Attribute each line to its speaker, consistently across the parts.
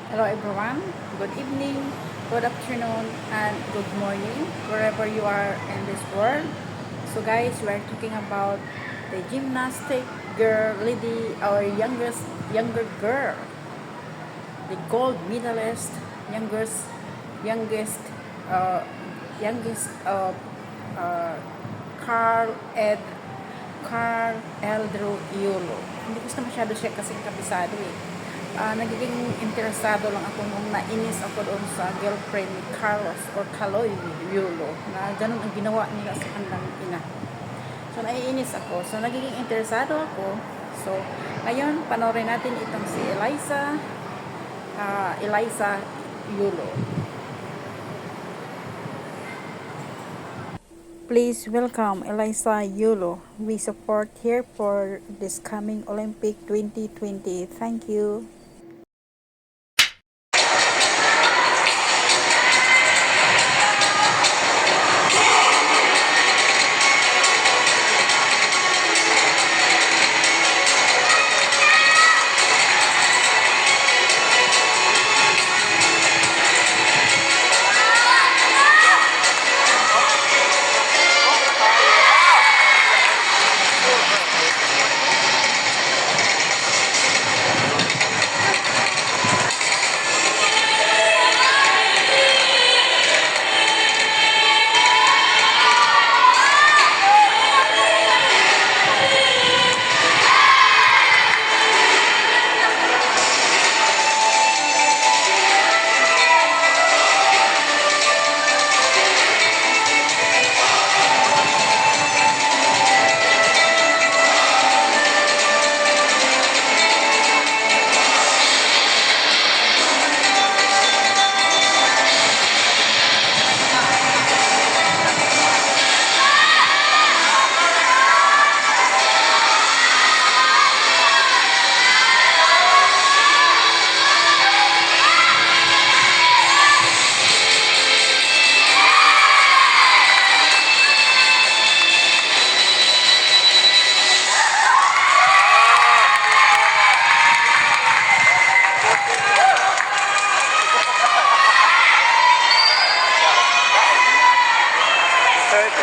Speaker 1: Hello everyone, good evening, good afternoon, and good morning, wherever you are in this world. So guys, we are talking about the gymnastic girl lady, our younger girl, the gold medalist, youngest, youngest, uh, youngest uh, Carl Ed Carl Eldro Iolo. Hindi ko masyado siya kasing kabisado eh. Nagiging interesado lang ako nung nainis ako doon sa girlfriend ni Carlos or Caloy Iolo na ganun ang ginawa nila sa kanilang ina. So naiinis ako. So nagiging interesado ako. So ngayon panoorin natin itong si Eliza Iolo. Please welcome Eliza Yulo. We support her for this coming Olympic 2020. Thank you.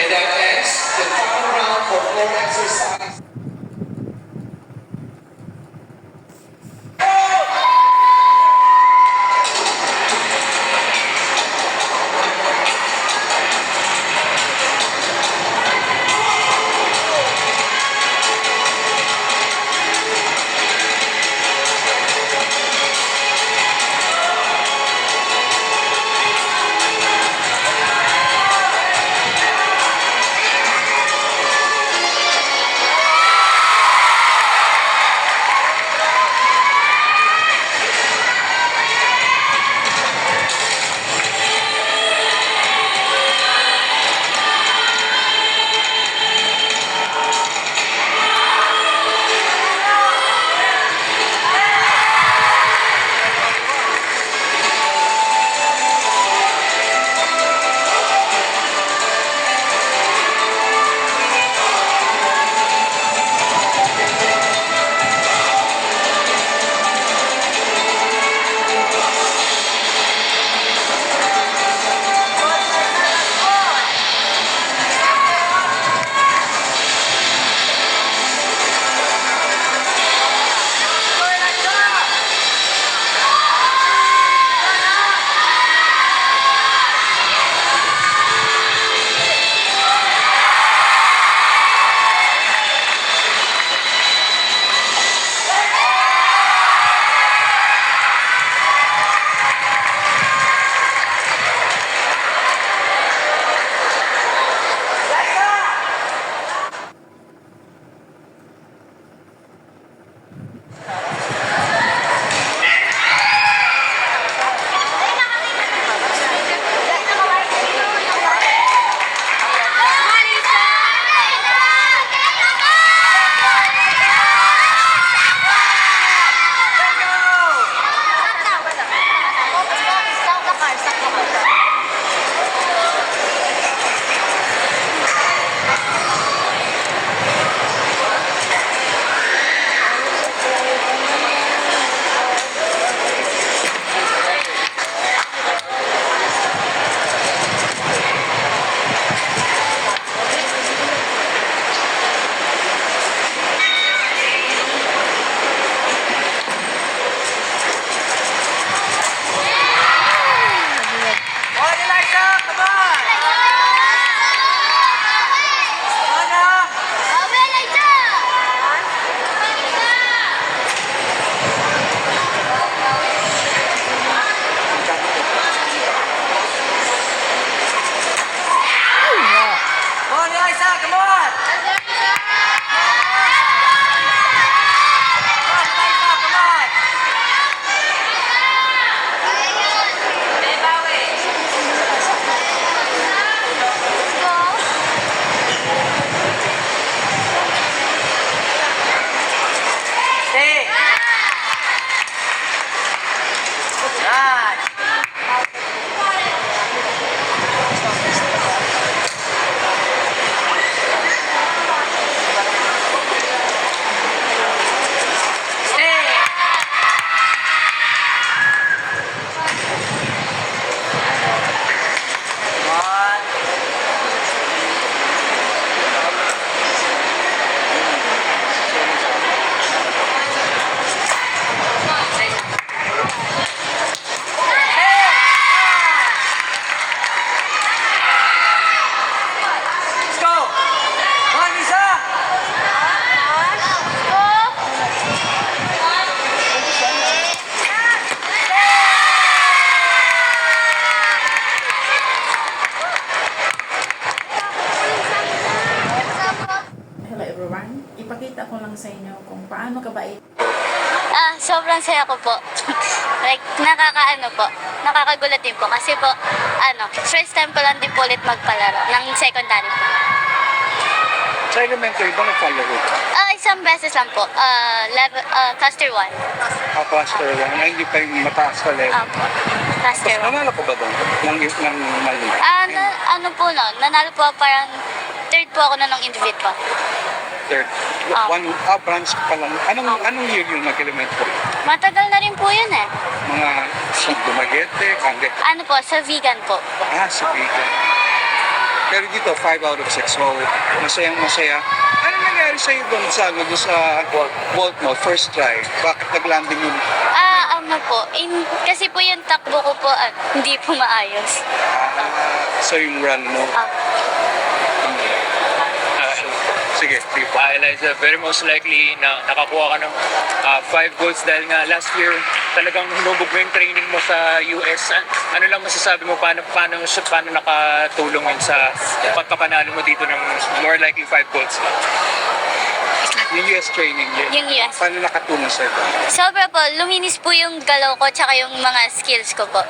Speaker 2: And then next, the final round for floor exercise.
Speaker 1: Hello everyone, ipakita ko lang sa inyo kung paano kabait.
Speaker 3: Sobrang saya ko po. Like, nakakagulat din po. Kasi po, first time ko lang din po ulit magpalaro ng secondary po.
Speaker 4: Sa elementary ba nag-follow ko?
Speaker 3: Isang beses lang po. Cluster 1.
Speaker 4: Cluster 1, na hindi pa yung mataas ka level.
Speaker 3: Cluster 1.
Speaker 4: Nanalo ko ba doon? Ng mali?
Speaker 3: Nanalo po parang third po ako na ng individual.
Speaker 4: Third. Branch pa lang. Anong year yung nag-elementary?
Speaker 3: Matagal na rin po yun eh.
Speaker 4: Mga Dumaguete, Kande.
Speaker 3: Sa vegan po.
Speaker 4: Sa Vegan. Pero dito, 5 out of 6. So, masayang masaya. Ano nangyari sa'yo doon sa vault mo, first try? Bakit nag-landing yun?
Speaker 3: Kasi po yung takbo ko po, hindi po maayos.
Speaker 4: So yung run mo? Sige,
Speaker 5: Eliza, very most likely na nakakuha ka ng 5 golds dahil nga last year talagang hinubog mo yung training mo sa US. Ano lang masasabi mo, paano nakatulong yun sa pagkapanalo mo dito ng more likely 5 golds?
Speaker 4: yung US training yun.
Speaker 3: Yung US.
Speaker 4: Paano nakatulong sa'yo?
Speaker 3: Sobra po, luminis po yung galaw ko tsaka yung mga skills ko po.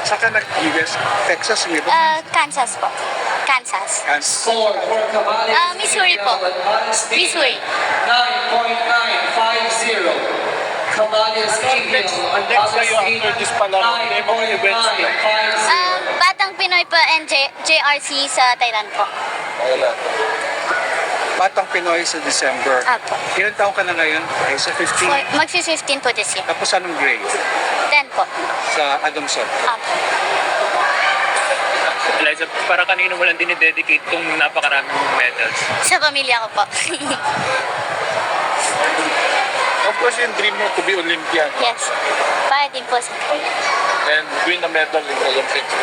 Speaker 4: Saka nag-US, Texas, hindi ba?
Speaker 3: Kansas po. Kansas.
Speaker 2: Score for Cavaliers.
Speaker 3: Missouri po. Missouri.
Speaker 2: 9.950. Cavaliers Eagle.
Speaker 4: Next kayo after this palaro, may mga events niya.
Speaker 3: Batang Pinoy po and JRC sa Thailand po.
Speaker 4: Batang Pinoy sa December.
Speaker 3: Apo.
Speaker 4: Ilan taong ka na ngayon? Ay, sa 15.
Speaker 3: Magsi-15 po this year.
Speaker 4: Tapos anong grade?
Speaker 3: 10 po.
Speaker 4: Sa Adamson.
Speaker 3: Apo.
Speaker 5: Eliza, para kanino mo lang dinidedicate itong napakaraming medals?
Speaker 3: Sa pamilya ko po.
Speaker 4: Of course, yung dream mo to be Olympian
Speaker 3: Yes. Para din po sa
Speaker 4: and win a medal in the Olympics.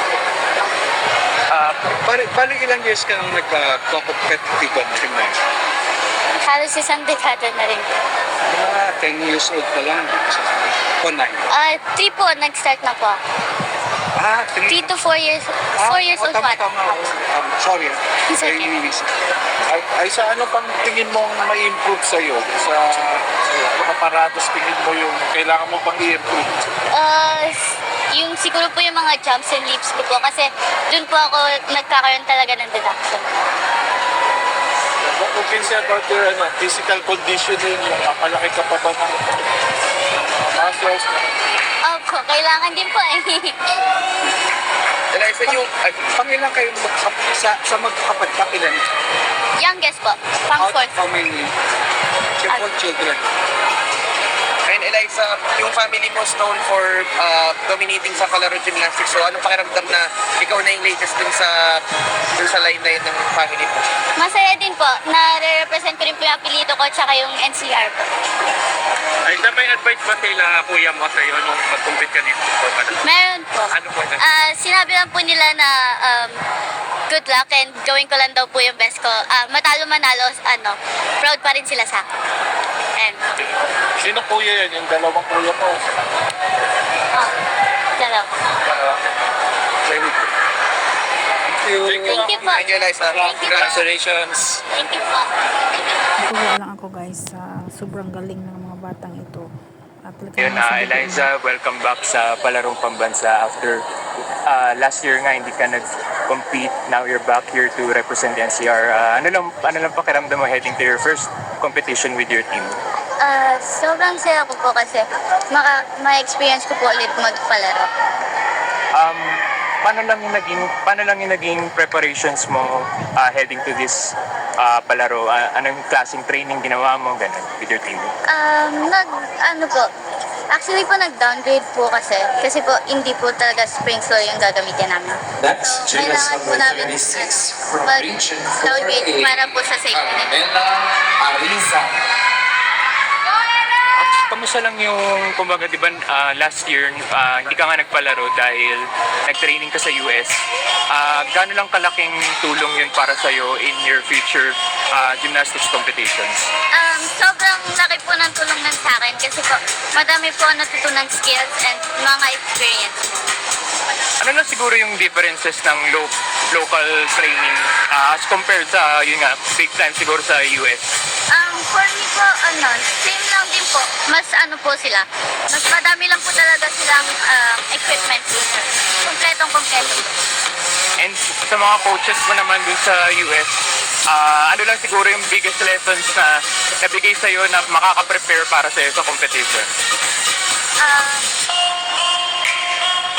Speaker 4: Bali ilang years ka nang nag-competitive on gymnastics?
Speaker 3: halos isang dekada na rin po.
Speaker 4: 10 years old pa lang. O 9?
Speaker 3: 3 po, nag-start na po. 3 to 4 years. 4 years old pa.
Speaker 4: Tama. Sorry.
Speaker 3: It's okay.
Speaker 4: Ay, sa ano pang tingin mong ma-improve sa'yo? Sa mga parados tingin mo yung kailangan mo pang i-improve?
Speaker 3: Yung siguro po yung mga jumps and leaps ko po kasi dun po ako nagkakaroon talaga ng deduction.
Speaker 4: What can you say about your physical conditioning? Malaki ka pa ba ng muscles?
Speaker 3: Opo, kailangan din po eh.
Speaker 4: Eliza, pangilan kayo sa magkakapatid, pakilan?
Speaker 3: Youngest po, pang fourth.
Speaker 4: How many? 4 children.
Speaker 2: And Eliza, yung family mo is known for dominating sa palaro gymnastics. So, anong pakiramdam na ikaw na yung latest dun sa line na yun ng family mo?
Speaker 3: Masaya din po, na-represent ko rin po yung apelyido ko tsaka yung NCR po.
Speaker 5: Ay, may advice ba kay kuya mo sa'yo nung mag-compete ka dito?
Speaker 3: Meron po.
Speaker 5: Ano po na?
Speaker 3: Sinabi lang po nila na good luck and gawin ko lang daw po yung best ko. Matalo manalo, proud pa rin sila sa akin. And,
Speaker 4: Sino kuya yan? Yung dalawang kuya mo?
Speaker 3: dalaw.
Speaker 4: Very good. Thank you.
Speaker 3: Thank you po.
Speaker 2: Thank you, Eliza.
Speaker 3: Thank you po.
Speaker 2: Congratulations.
Speaker 3: Thank you po.
Speaker 1: Natuwa lang ako guys sa sobrang galing ng mga batang ito. At talagang
Speaker 5: Yun na,
Speaker 1: masabi ko
Speaker 5: Eliza, welcome back sa Palarong Pambansa after last year nga hindi ka nag-compete. Now you're back here to represent the NCR. Ano lang pakiramdam mo heading to your first competition with your team?
Speaker 3: Sobrang saya ko po kasi ma-experience ko po ulit magpalaro.
Speaker 5: Um, paano lang yung naging preparations mo heading to this palaro? Anong klaseng training ginawa mo ganun with your team?
Speaker 3: Ano po, actually po nag-downgrade po kasi po hindi po talaga spring floor yung gagamitin namin.
Speaker 6: Next,
Speaker 3: So,
Speaker 6: gymnast
Speaker 3: kailangan po
Speaker 6: number
Speaker 3: namin
Speaker 6: 36 from region
Speaker 3: mag-downgrade
Speaker 6: 4A,
Speaker 3: para po sa safety net.
Speaker 6: Armela Ariza.
Speaker 5: Kamusta lang yung, kumbaga, di ba, last year, hindi ka nga nagpalaro dahil nag-training ka sa US. Gaano lang kalaking tulong yun para sa'yo in your future gymnastics competitions?
Speaker 3: Sobrang laki po ng tulong nun sa akin kasi po madami po natutunan skills and mga experience.
Speaker 5: Ano lang siguro yung differences ng local training as compared sa, yun nga, big time siguro sa US?
Speaker 3: For me po, same lang din po. Mas po sila. Mas madami lang po talaga silang equipment. Kompletong-kompleto.
Speaker 5: And sa mga coaches mo naman dun sa US, ano lang siguro yung biggest lessons na nabigay sa'yo na makaka-prepare para sa'yo sa competition?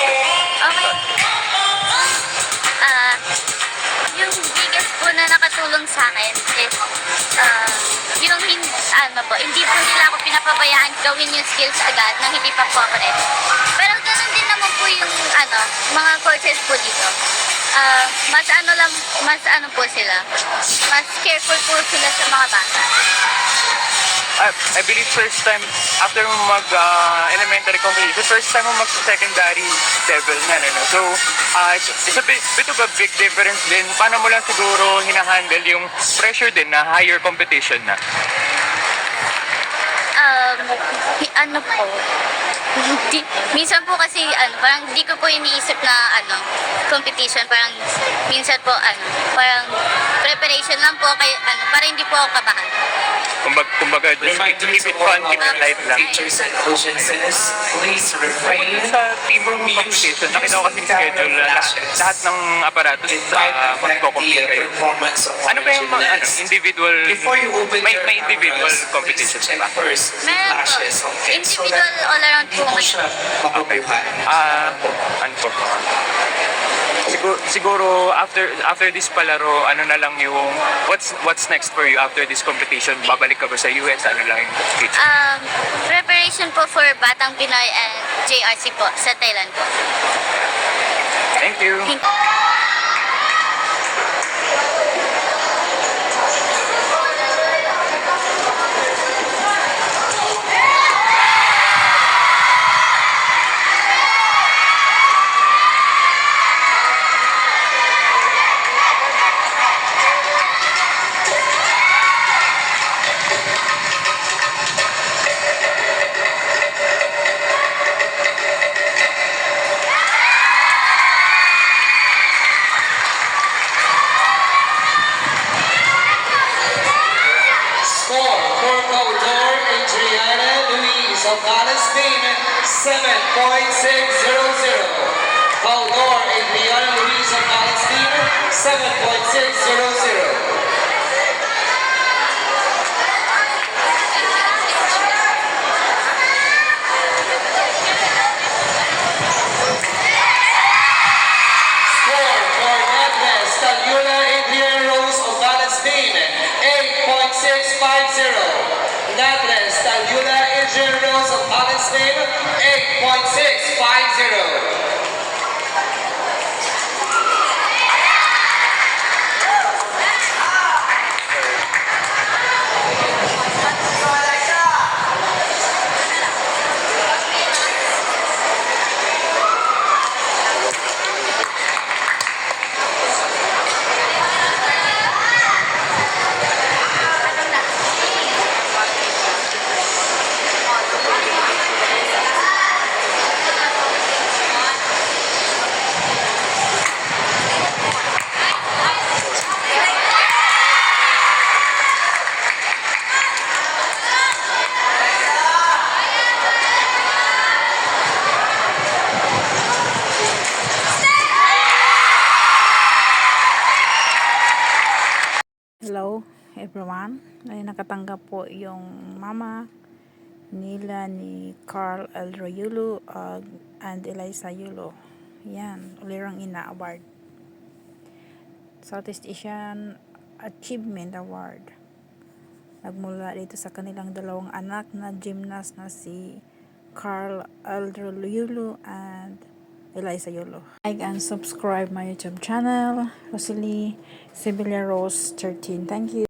Speaker 3: Okay. Yung biggest po na nakatulong sa akin is yung hindi po nila ako pinapabayaan gawin yung skills agad na hindi pa po ako ready. Pero ganun din naman po yung mga coaches po dito. Mas po sila. Mas careful po sila sa mga bata.
Speaker 5: I believe first time after mo mag-elementary competition, first time mo mag-secondary level na, no? So, it's a bit of a big difference din. Paano mo lang siguro hinahandle yung pressure din na higher competition na?
Speaker 3: Po, minsan po kasi parang di ko po iniisip na competition, parang minsan po parang preparation lang po kay para hindi po ako kabahan.
Speaker 5: Kumbaga, just keep it fun, keep it light lang.
Speaker 6: Teachers and coaches, please refrain
Speaker 5: Sa team competition, nakita ko kasing schedule na lahat ng aparatos magko-compete kayo. Ano ba yung mga individual, may individual competitions ba?
Speaker 3: Meron po, individual all around po ngayon.
Speaker 5: Ano po? Siguro after this palaro, ano na lang yung what's next for you after this competition? Babalik ka ba sa US? Ano lang yung future?
Speaker 3: Preparation po for Batang Pinoy and JRC po sa Thailand po.
Speaker 5: Thank you.
Speaker 6: Score for Caldor Adriana Luis of Palestine, 7.600. Caldor Adriana Luis of Palestine, 7.600. Score for Agnes Talula Adrian Rose of Palestine, 8.650. Agnes Talula Adrian Rose of Palestine, 8.650.
Speaker 1: Hello everyone. Ay nakatanggap po yung mama nila ni Carl Eldro Yulo and Eliza Yulo. Yan, ulirang ina award. Southeast Asian Achievement Award. Nagmula dito sa kanilang dalawang anak na gymnast na si Carl Eldro Yulo and Eliza Yulo. Like and subscribe my YouTube channel, Rosalie Sibilia Rose 13. Thank you.